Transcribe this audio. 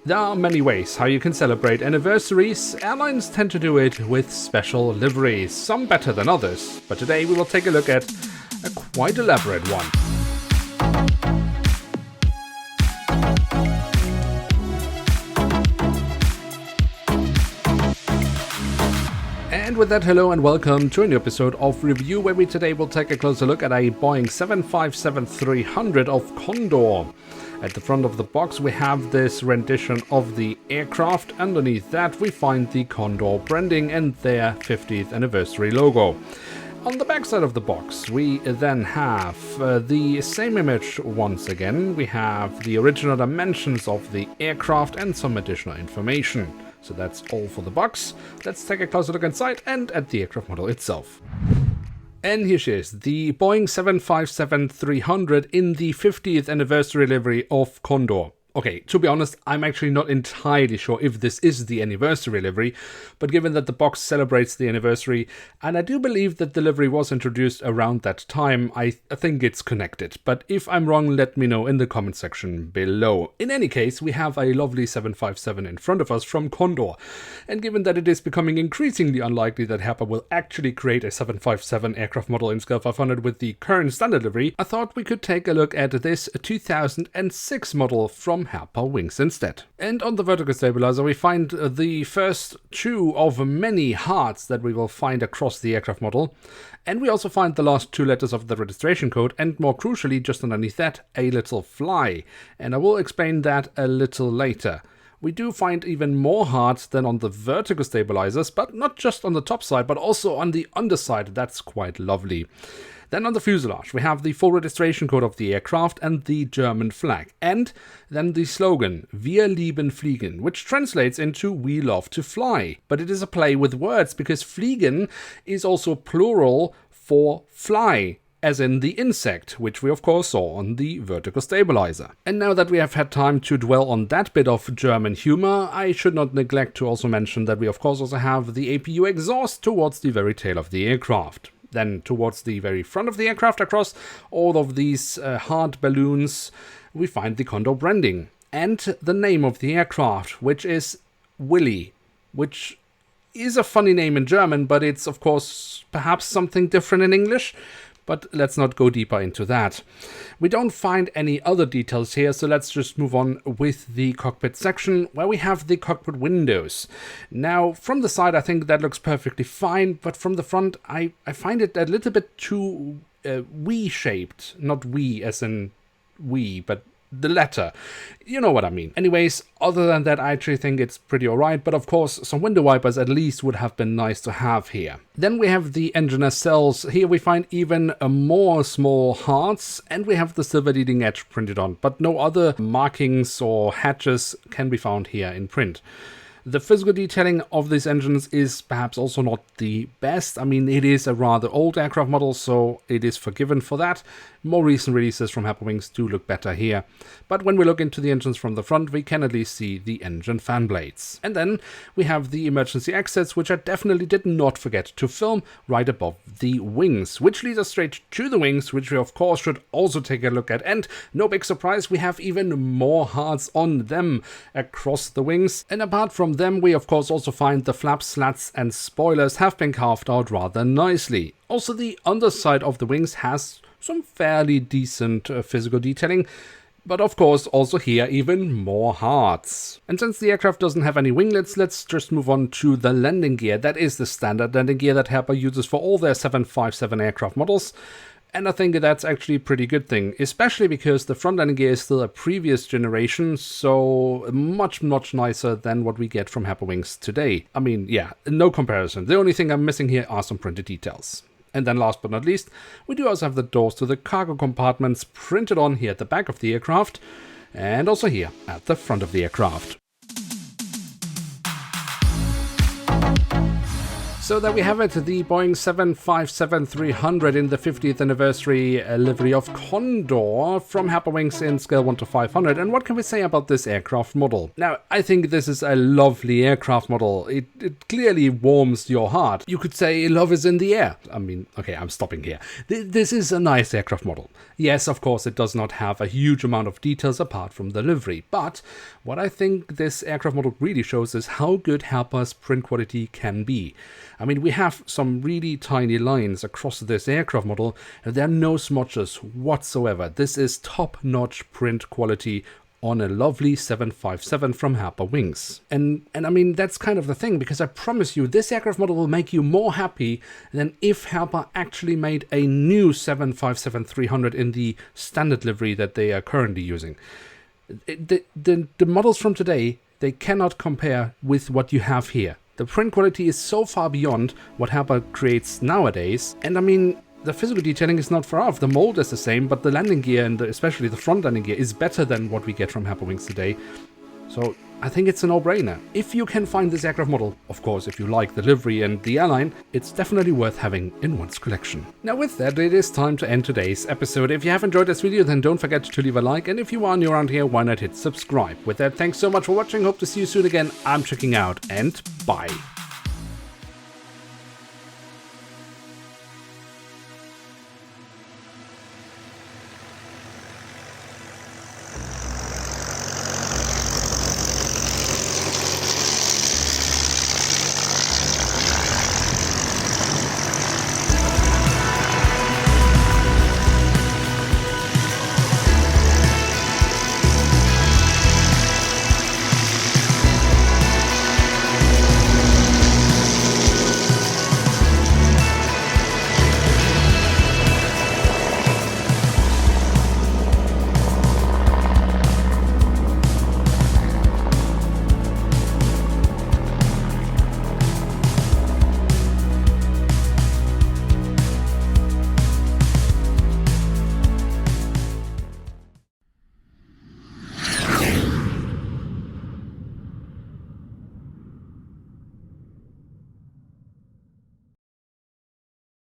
There are many ways how you can celebrate anniversaries. Airlines tend to do it with special liveries, some better than others, but today we will take a look at a quite elaborate one. And with that, hello and welcome to a new episode of Review, where we today will take a closer look at a Boeing 757-300 of Condor. At the front of the box we have this rendition of the aircraft. Underneath that we find the Condor branding and their 50th anniversary logo. On the back side of the box we then have the same image once again. We have the original dimensions of the aircraft and some additional information. So that's all for the box. Let's take a closer look inside and at the aircraft model itself. And here she is, the Boeing 757-300 in the 50th anniversary livery of Condor. Okay, to be honest, I'm actually not entirely sure if this is the anniversary livery, but given that the box celebrates the anniversary, and I do believe that the livery was introduced around that time, I think it's connected. But if I'm wrong, let me know in the comment section below. In any case, we have a lovely 757 in front of us from Condor, and given that it is becoming increasingly unlikely that Herpa will actually create a 757 aircraft model in Scale 500 with the current standard livery, I thought we could take a look at this 2006 model from Herpa Wings instead. And on the vertical stabilizer we find the first two of many hearts that we will find across the aircraft model, and we also find the last two letters of the registration code, and more crucially just underneath that a little fly, and I will explain that a little later. We do find even more hearts than on the vertical stabilizers, but not just on the top side but also on the underside. That's quite lovely. Then on the fuselage we have the full registration code of the aircraft and the German flag, and then the slogan "Wir lieben Fliegen", which translates into "we love to fly", but it is a play with words because Fliegen is also plural for fly, as in the insect, which we of course saw on the vertical stabilizer. And now that we have had time to dwell on that bit of German humor, I should not neglect to also mention that we of course also have the APU exhaust towards the very tail of the aircraft. Then towards the very front of the aircraft, across all of these hard balloons, we find the Condor branding and the name of the aircraft, which is Willy, which is a funny name in German, but it's of course perhaps something different in English. But let's not go deeper into that. We don't find any other details here, so let's just move on with the cockpit section, where we have the cockpit windows. Now, from the side I think that looks perfectly fine, but from the front I find it a little bit too V-shaped. Not we as in we, but the letter. You know what I mean. Anyways, other than that I actually think it's pretty alright, but of course some window wipers at least would have been nice to have here. Then we have the engine nacelles. Here we find even more small hearts, and we have the silver leading edge printed on, but no other markings or hatches can be found here in print. The physical detailing of these engines is perhaps also not the best. I mean, it is a rather old aircraft model, so it is forgiven for that. More recent releases from Herpa Wings do look better here. But when we look into the engines from the front, we can at least see the engine fan blades. And then we have the emergency exits, which I definitely did not forget to film right above the wings, which leads us straight to the wings, which we of course should also take a look at. And no big surprise, we have even more hearts on them across the wings. And apart from them, we of course also find the flaps, slats and spoilers have been carved out rather nicely. Also, the underside of the wings has some fairly decent physical detailing, but of course also here even more hearts. And since the aircraft doesn't have any winglets, let's just move on to the landing gear. That is the standard landing gear that Herpa uses for all their 757 aircraft models. And I think that's actually a pretty good thing, especially because the front landing gear is still a previous generation, so much nicer than what we get from Herpa Wings today. I mean, yeah, no comparison. The only thing I'm missing here are some printed details. And then last but not least, we do also have the doors to the cargo compartments printed on here at the back of the aircraft, and also here at the front of the aircraft. So there we have it, the Boeing 757-300 in the 50th anniversary livery of Condor from Herpa Wings in scale 1 to 500. And what can we say about this aircraft model? Now, I think this is a lovely aircraft model. It clearly warms your heart. You could say love is in the air. I mean, okay, I'm stopping here. This is a nice aircraft model. Yes, of course, it does not have a huge amount of details apart from the livery. But what I think this aircraft model really shows is how good Herpa's print quality can be. I mean, we have some really tiny lines across this aircraft model, and there are no smudges whatsoever. This is top-notch print quality on a lovely 757 from Herpa Wings. And I mean, that's kind of the thing, because I promise you, this aircraft model will make you more happy than if Herpa actually made a new 757-300 in the standard livery that they are currently using. The models from today, they cannot compare with what you have here. The print quality is so far beyond what Herpa creates nowadays, and I mean, the physical detailing is not far off. The mold is the same, but the landing gear, and especially the front landing gear, is better than what we get from Herpa Wings today. So I think it's a no-brainer. If you can find this aircraft model, of course, if you like the livery and the airline, it's definitely worth having in one's collection. Now with that, it is time to end today's episode. If you have enjoyed this video, then don't forget to leave a like, and if you are new around here, why not hit subscribe? With that, thanks so much for watching, hope to see you soon again. I'm checking out, and bye.